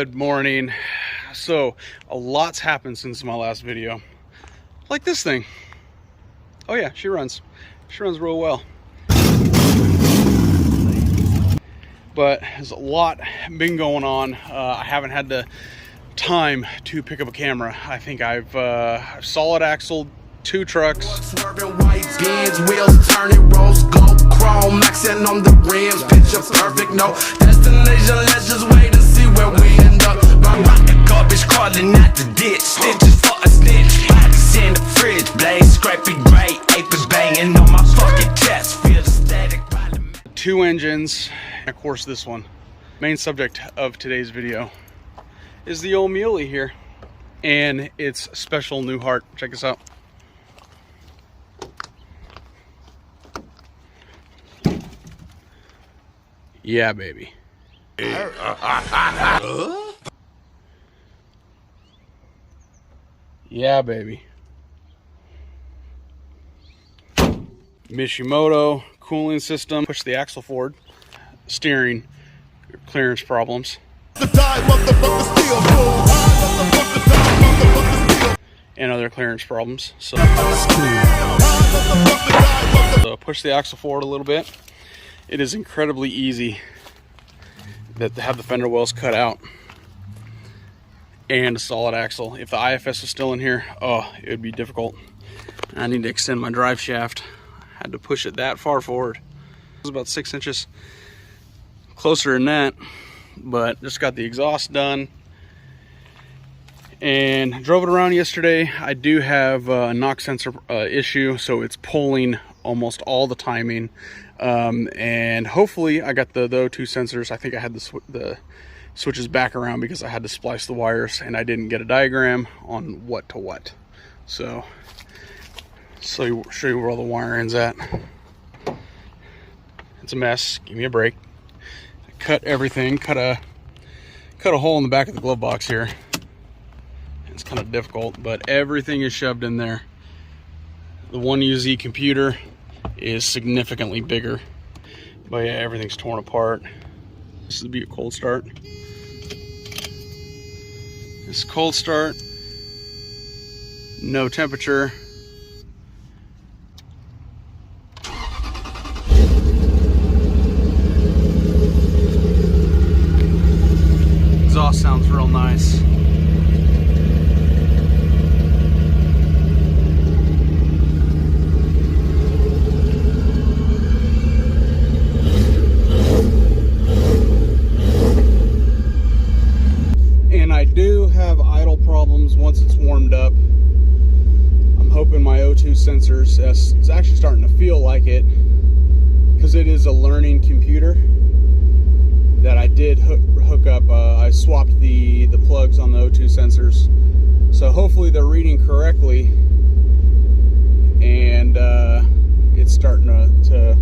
Good morning. So a lot's happened since my last video. Like this thing. Oh yeah, she runs real well. But there's a lot been going on. I haven't had the time to pick up a camera. I think I've solid axled 2 trucks. Swerving white beans, wheels turning, rose gold chrome, maxing on the rims, picture perfect, no destination. Let's just wait and see where we end up. My rocket garbage crawling out the ditch, stitches for a stitch. Bodies in the fridge, blaze scraping gray, apes banging on my fucking chest. Feel the static. 2 engines, and of course this one. Main subject of today's video is the old Mule here and its special new heart. Check this out. Yeah, baby. Yeah, baby. Mishimoto cooling system. Push the axle forward. Steering clearance problems. And other clearance problems. So push the axle forward a little bit. It is incredibly easy to have the fender wells cut out and a solid axle. If the IFS was still in here, oh, it would be difficult. I need to extend my drive shaft. I had to push it that far forward. It was about 6 inches closer than that, but just got the exhaust done and drove it around yesterday. I do have a knock sensor issue, so it's pulling almost all the timing. And hopefully I got the O2 sensors. I think I had the switches back around because I had to splice the wires and I didn't get a diagram on what to what. So show you where all the wiring's at. It's a mess. Give me a break. I cut everything. Cut a hole in the back of the glove box here. It's kind of difficult, but everything is shoved in there. The 1UZ computer is significantly bigger, but yeah, everything's torn apart. This would be a cold start. This cold start, no temperature. Exhaust sounds real nice. Once it's warmed up, I'm hoping my O2 sensors, it's actually starting to feel like it because it is a learning computer that I did hook up. I swapped the plugs on the O2 sensors, so hopefully they're reading correctly and it's starting to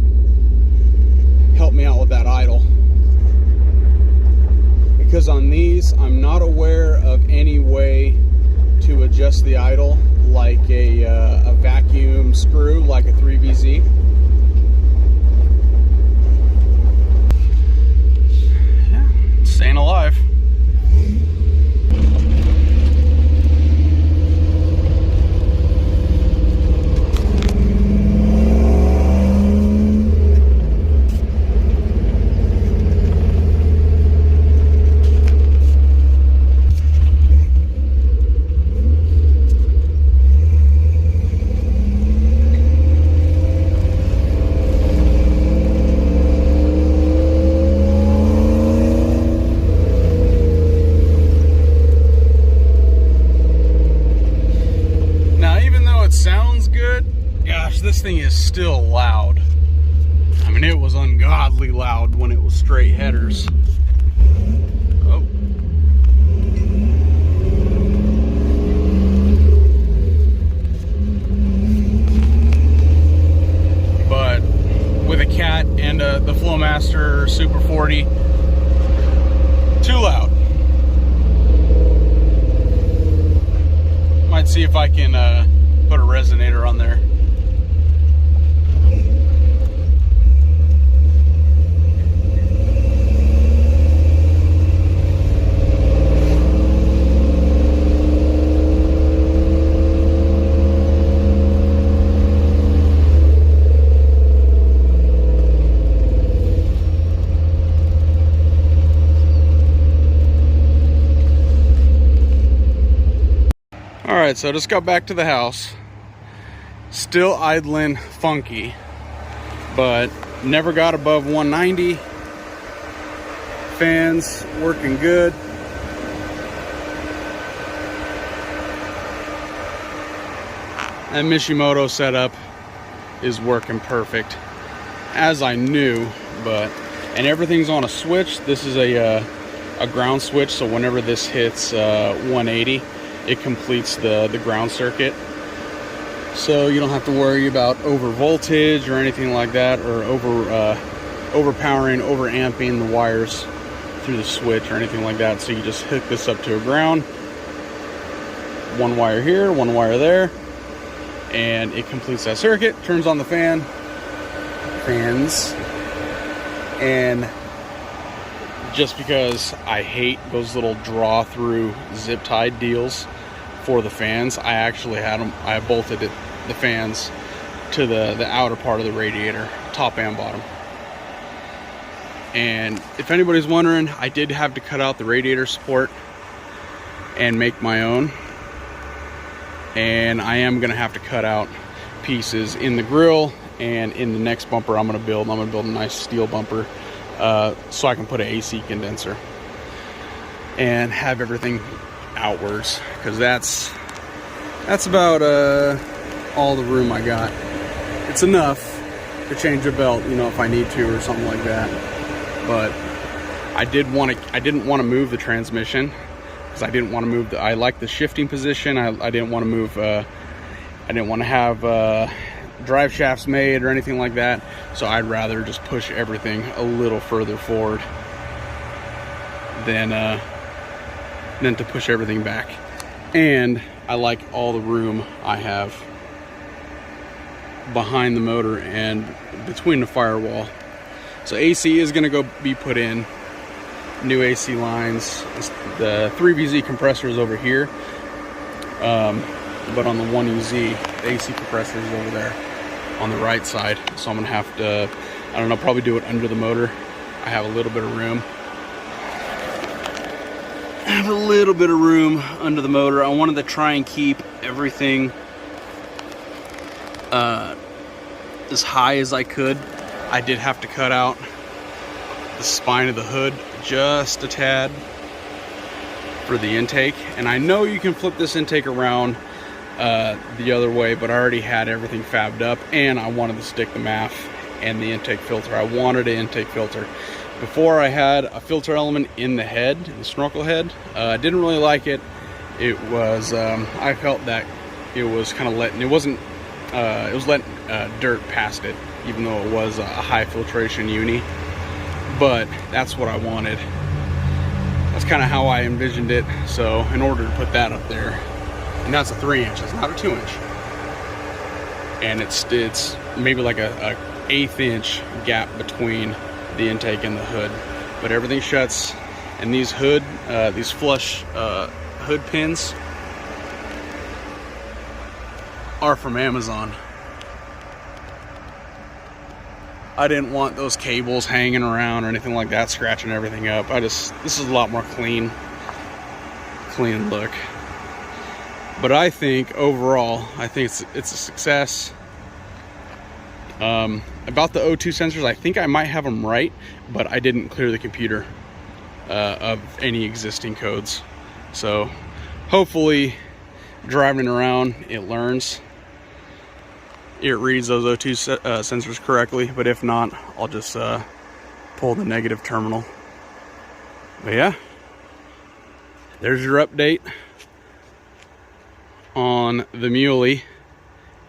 help me out with that idle. Because on these, I'm not aware of any way to adjust the idle like a vacuum screw, like a 3VZ. Yeah, staying alive. This thing is still loud. I mean, it was ungodly loud when it was straight headers. Oh. But with a cat and the Flowmaster Super 40, too loud. Might see if I can put a resonator on there. All right, so I just got back to the house. Still idling funky, but never got above 190. Fans working good. That Mishimoto setup is working perfect, as I knew, and everything's on a switch. This is a ground switch, so whenever this hits 180, it completes the ground circuit. So you don't have to worry about over voltage or anything like that, or overpowering, over amping the wires through the switch or anything like that. So you just hook this up to a ground, one wire here, one wire there, and it completes that circuit. Turns on the fans, and just because I hate those little draw through zip tied deals for the fans, I actually had them, I bolted the fans to the outer part of the radiator, top and bottom. And if anybody's wondering, I did have to cut out the radiator support and make my own. And I am gonna have to cut out pieces in the grill, and in the next bumper I'm gonna build a nice steel bumper, so I can put an AC condenser and have everything outwards, because that's about all the room I got. It's enough to change a belt, you know, if I need to or something like that. But I didn't want to move the transmission, because I didn't want to move I like the shifting position. I didn't want to move I didn't want to have drive shafts made or anything like that, so I'd rather just push everything a little further forward than to push everything back. And I like all the room I have behind the motor and between the firewall. So AC is going to be put in, new AC lines. The 3VZ compressor is over here, but on the 1UZ, the AC compressor is over there on the right side. So I'm gonna have to, I don't know, probably do it under the motor. I have a little bit of room. Under the motor. I wanted to try and keep everything as high as I could. I did have to cut out the spine of the hood just a tad for the intake, and I know you can flip this intake around the other way, but I already had everything fabbed up, and I wanted to stick the MAF and the intake filter. I wanted an intake filter. Before, I had a filter element in the head, the snorkel head. I didn't really like it. It was I felt that it was kind of letting, it was letting dirt past it, even though it was a high filtration uni. But that's what I wanted. That's kind of how I envisioned it. So in order to put that up there, and that's a 3 inches, not a 2 inch, and it's maybe like a 1/8 inch gap between the intake and the hood, but everything shuts. And these flush hood pins are from Amazon. I didn't want those cables hanging around or anything like that, scratching everything up. This is a lot more clean look. But I think overall, it's a success. About the O2 sensors, I think I might have them right, but I didn't clear the computer of any existing codes. So hopefully driving around, it learns. It reads those O2 sensors correctly, but if not, I'll just pull the negative terminal. But yeah, there's your update on the Mule.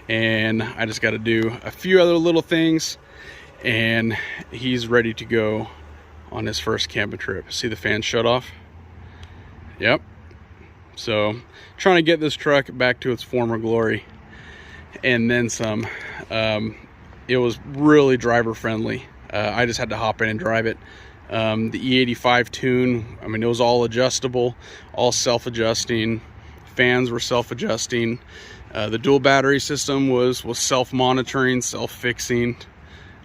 And I just got to do a few other little things, and he's ready to go on his first camping trip. See the fan shut off? Yep. So trying to get this truck back to its former glory, and then some. It was really driver friendly. I just had to hop in and drive it. The E85 tune, I mean, it was all adjustable, all self-adjusting. Fans were self-adjusting. The dual battery system was self-monitoring, self-fixing.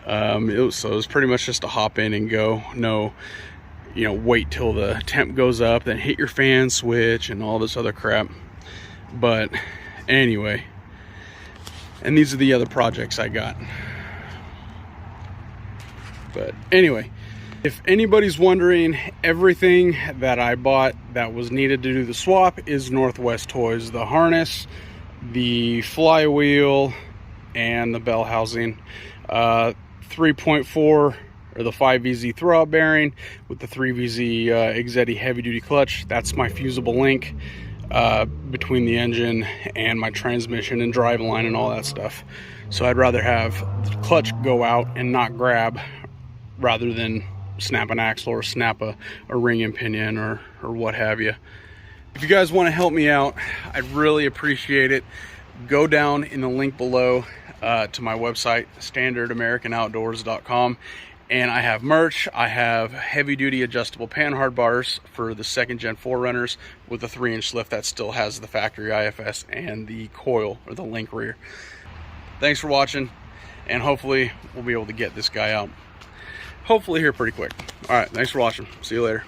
So it was pretty much just a hop in and go. No, wait till the temp goes up, then hit your fan switch and all this other crap. But anyway, and these are the other projects I got. But anyway, if anybody's wondering, everything that I bought that was needed to do the swap is Northwest Toys. The harness, the flywheel, and the bell housing. 3.4 or the 5VZ throwout bearing with the 3VZ Exedi heavy duty clutch. That's my fusible link between the engine and my transmission and drive line and all that stuff. So I'd rather have the clutch go out and not grab rather than snap an axle or snap a ring and pinion or what have you. If you guys want to help me out, I'd really appreciate it. Go down in the link below to my website, standardamericanoutdoors.com, and I have merch. I have heavy duty adjustable panhard bars for the 2nd gen 4Runners with a 3-inch lift that still has the factory IFS and the coil or the link rear. Thanks for watching, and hopefully we'll be able to get this guy out hopefully here pretty quick. All right, thanks for watching. See you later.